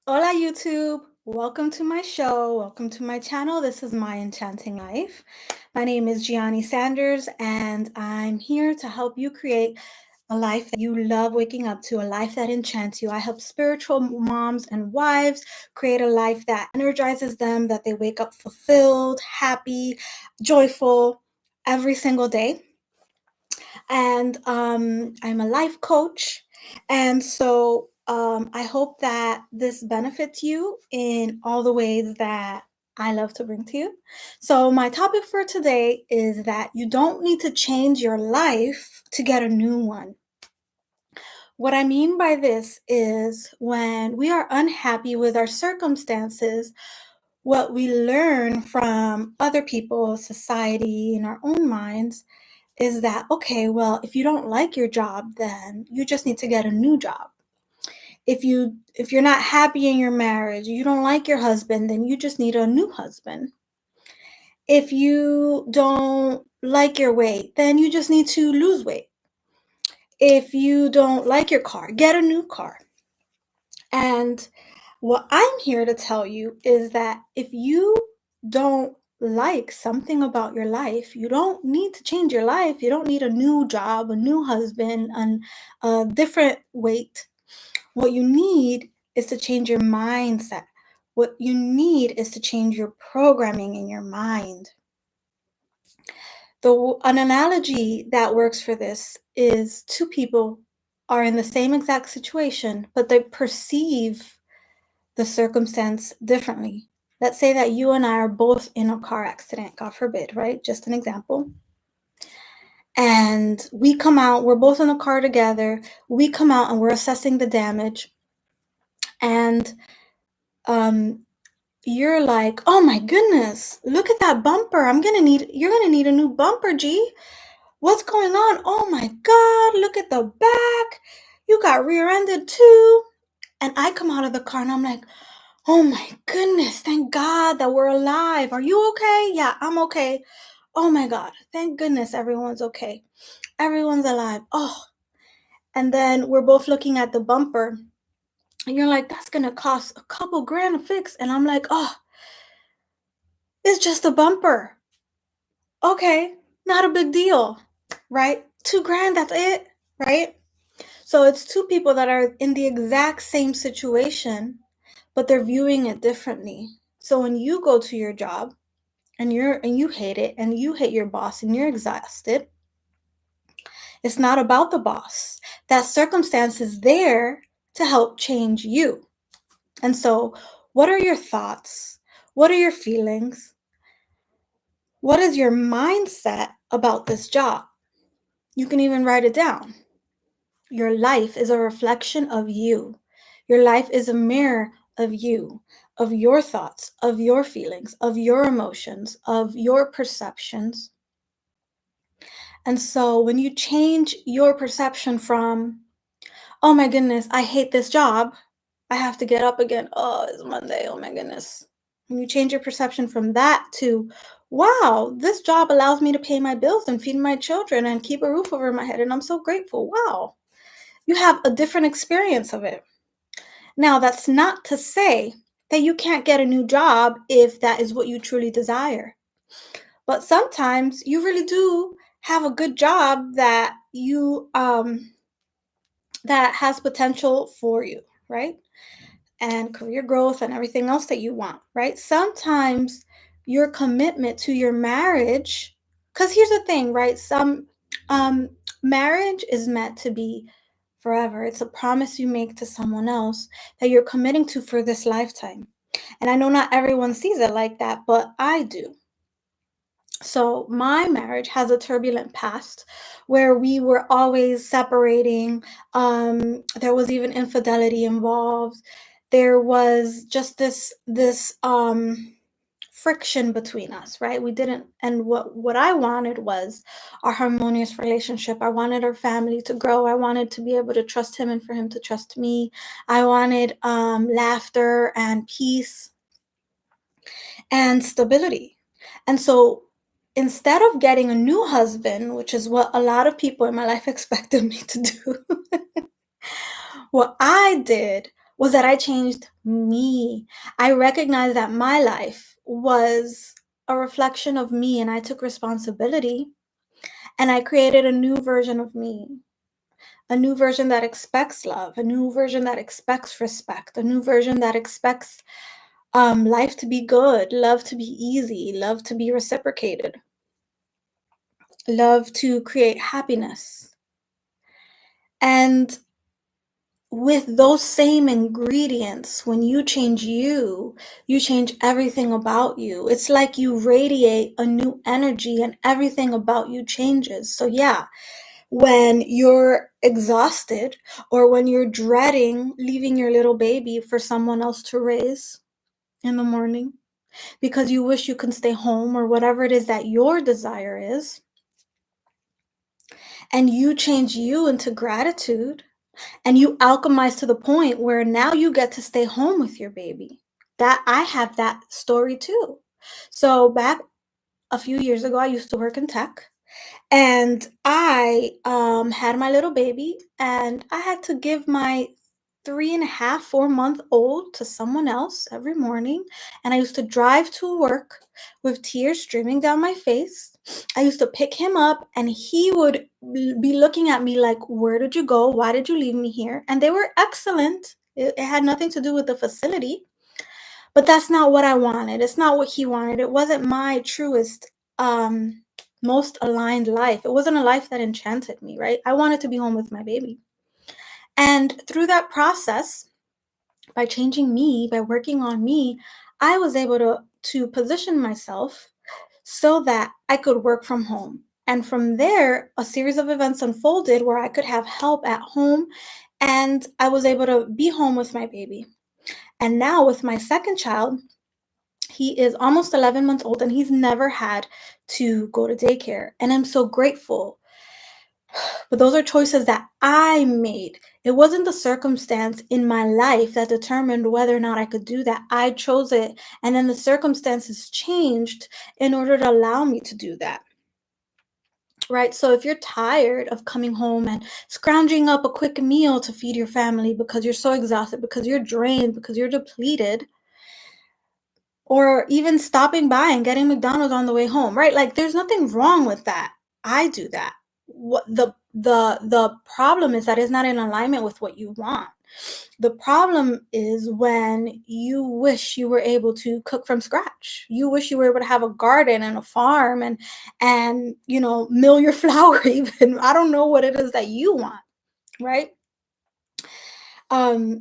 Hola YouTube! Welcome to my show. Welcome to my channel. This is My Enchanting Life. My name is Gianni Sanders, and I'm here to help you create a life that you love waking up to, a life that enchants you. I help spiritual moms and wives create a life that energizes them, that they wake up fulfilled, happy, joyful every single day. And I'm a life coach. And so I hope that this benefits you in all the ways that I love to bring to you. So, my topic for today is that you don't need to change your life to get a new one. What I mean by this is when we are unhappy with our circumstances, what we learn from other people, society, in our own minds is that, okay, well, if you don't like your job, then you just need to get a new job. If you're not happy in your marriage, you don't like your husband, then you just need a new husband. If you don't like your weight, then you just need to lose weight. If you don't like your car, get a new car. And what I'm here to tell you is that if you don't like something about your life, you don't need to change your life. You don't need a new job, a new husband, and a different weight. What you need is to change your mindset. What you need is to change your programming in your mind. An analogy that works for this is two people are in the same exact situation, but they perceive the circumstance differently. Let's say that you and I are both in a car accident, God forbid, right? Just an example. And we come out, we're both in the car together. We come out and we're assessing the damage. And you're like, oh my goodness, look at that bumper. You're gonna need a new bumper, G. What's going on? Oh my God, look at the back. You got rear-ended too. And I come out of the car and I'm like, oh my goodness, thank God that we're alive. Are you okay? Yeah, I'm okay. Oh my God, thank goodness everyone's okay. Everyone's alive. Oh, and then we're both looking at the bumper and you're like, that's gonna cost a couple grand to fix. And I'm like, oh, it's just a bumper. Okay, not a big deal, right? 2 grand, that's it, right? So it's two people that are in the exact same situation, but they're viewing it differently. So when you go to your job and you hate it and you hate your boss and you're exhausted, it's not about the boss. That circumstance is there to help change you. And so, what are your thoughts? What are your feelings? What is your mindset about this job? You can even write it down. Your life is a reflection of you. Your life is a mirror of you, of your thoughts, of your feelings, of your emotions, of your perceptions. And so when you change your perception from, oh my goodness, I hate this job, I have to get up again, oh, it's Monday, oh my goodness. When you change your perception from that to, wow, this job allows me to pay my bills and feed my children and keep a roof over my head, and I'm so grateful. Wow. You have a different experience of it. Now, that's not to say that you can't get a new job if that is what you truly desire. But sometimes you really do have a good job that that has potential for you, right? And career growth and everything else that you want, right? Sometimes your commitment to your marriage, because here's the thing, right? Um marriage is meant to be forever. It's a promise you make to someone else that you're committing to for this lifetime. And I know not everyone sees it like that, but I do. So my marriage has a turbulent past where we were always separating. There was even infidelity involved. There was just this friction between us, right? We didn't, and what I wanted was a harmonious relationship. I wanted our family to grow. I wanted to be able to trust him and for him to trust me. I wanted laughter and peace and stability. And so instead of getting a new husband, which is what a lot of people in my life expected me to do, what I did was that I changed me. I recognized that my life was a reflection of me, and I took responsibility, and I created a new version of me, a new version that expects love, a new version that expects respect, a new version that expects life to be good, love to be easy, love to be reciprocated, love to create happiness. And with those same ingredients, when you change you, you change everything about you. It's like you radiate a new energy and everything about you changes. So, yeah, when you're exhausted or when you're dreading leaving your little baby for someone else to raise in the morning because you wish you can stay home or whatever it is that your desire is, and you change you into gratitude and you alchemize to the point where now you get to stay home with your baby. That I have that story too. So back a few years ago, I used to work in tech, and I had my little baby, and I had to give my 3.5, 4 month old to someone else every morning. And I used to drive to work with tears streaming down my face. I used to pick him up, and he would be looking at me like, "Where did you go? Why did you leave me here?" And they were excellent. It had nothing to do with the facility, but that's not what I wanted. It's not what he wanted. It wasn't my truest, um, most aligned life. It wasn't a life that enchanted me, right? I wanted to be home with my baby. And through that process, by changing me, by working on me, I was able to position myself so that I could work from home. And from there, a series of events unfolded where I could have help at home, and I was able to be home with my baby. And now with my second child, he is almost 11 months old and he's never had to go to daycare. And I'm so grateful. But those are choices that I made. It wasn't the circumstance in my life that determined whether or not I could do that. I chose it. And then the circumstances changed in order to allow me to do that. Right? So if you're tired of coming home and scrounging up a quick meal to feed your family because you're so exhausted, because you're drained, because you're depleted, or even stopping by and getting McDonald's on the way home, right? Like there's nothing wrong with that. I do that. What the problem is that it's not in alignment with what you want. The problem is when you wish you were able to cook from scratch. You wish you were able to have a garden and a farm and mill your flour even. I don't know what it is that you want, right?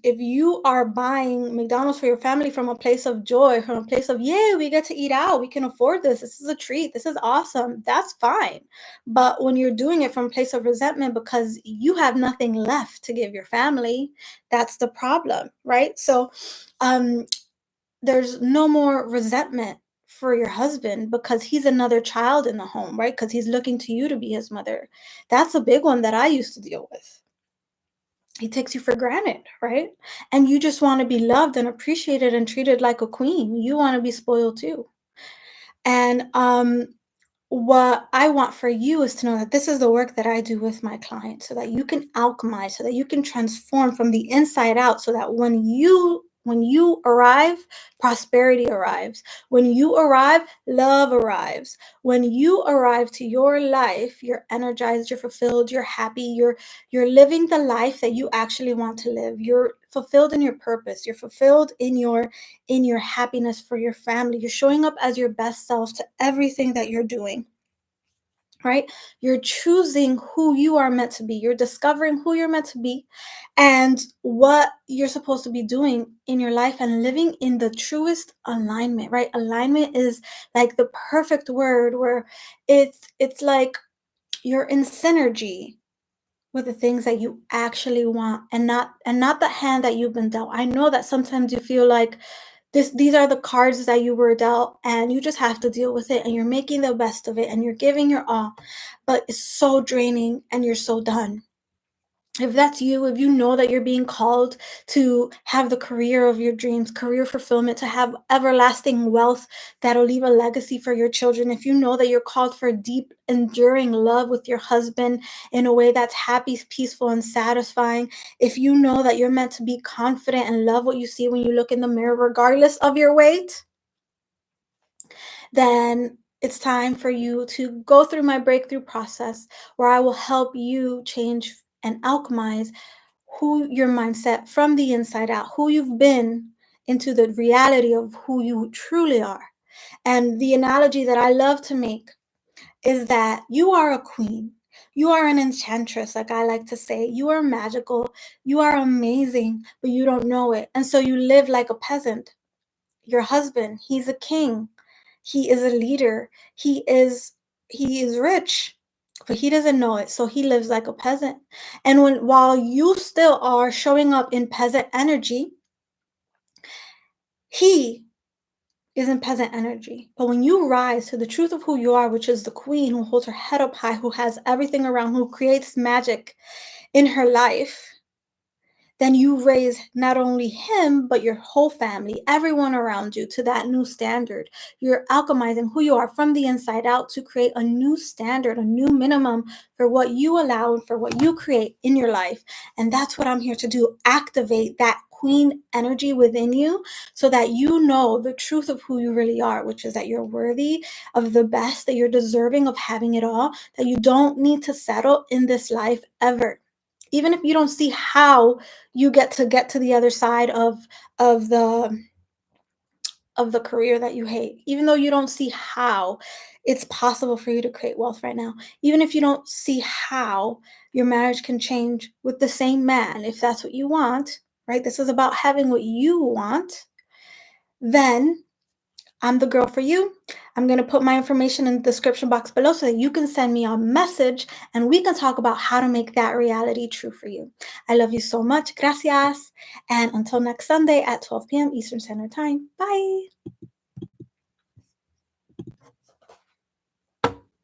If you are buying McDonald's for your family from a place of joy, from a place of, yay, we get to eat out, we can afford this is a treat, this is awesome, that's fine. But when you're doing it from a place of resentment because you have nothing left to give your family, that's the problem, right? So um, there's no more resentment for your husband because he's another child in the home, right? Because he's looking to you to be his mother. That's a big one that I used to deal with. He takes you for granted, right? And you just want to be loved and appreciated and treated like a queen. You want to be spoiled too. And what I want for you is to know that this is the work that I do with my clients so that you can alchemize, so that you can transform from the inside out, so that when you arrive, prosperity arrives. When you arrive, love arrives. When you arrive to your life, you're energized, you're fulfilled, you're happy, you're living the life that you actually want to live. You're fulfilled in your purpose. You're fulfilled in your happiness for your family. You're showing up as your best self to everything that you're doing, right? You're choosing who you are meant to be. You're discovering who you're meant to be and what you're supposed to be doing in your life and living in the truest alignment, right? Alignment is like the perfect word where it's like you're in synergy with the things that you actually want and not the hand that you've been dealt. I know that sometimes you feel like these are the cards that you were dealt and you just have to deal with it and you're making the best of it and you're giving your all, but it's so draining and you're so done. If that's you, if you know that you're being called to have the career of your dreams, career fulfillment, to have everlasting wealth that'll leave a legacy for your children, if you know that you're called for deep, enduring love with your husband in a way that's happy, peaceful, and satisfying, if you know that you're meant to be confident and love what you see when you look in the mirror, regardless of your weight, then it's time for you to go through my breakthrough process where I will help you change and alchemize who your mindset from the inside out, who you've been into the reality of who you truly are. And the analogy that I love to make is that you are a queen. You are an enchantress, like I like to say. You are magical. You are amazing, but you don't know it. And so you live like a peasant. Your husband, he's a king. He is a leader. He is rich, but he doesn't know it. So he lives like a peasant. And while you still are showing up in peasant energy, he is in peasant energy. But when you rise to the truth of who you are, which is the queen who holds her head up high, who has everything around, who creates magic in her life, then you raise not only him, but your whole family, everyone around you to that new standard. You're alchemizing who you are from the inside out to create a new standard, a new minimum for what you allow and for what you create in your life. And that's what I'm here to do. Activate that queen energy within you so that you know the truth of who you really are, which is that you're worthy of the best, that you're deserving of having it all, that you don't need to settle in this life ever. Even if you don't see how you get to the other side of the of the career that you hate, even though you don't see how it's possible for you to create wealth right now, even if you don't see how your marriage can change with the same man, if that's what you want, right? This is about having what you want. Then I'm the girl for you. I'm going to put my information in the description box below so that you can send me a message and we can talk about how to make that reality true for you. I love you so much. Gracias. And until next Sunday at 12 p.m. Eastern Standard Time. Bye.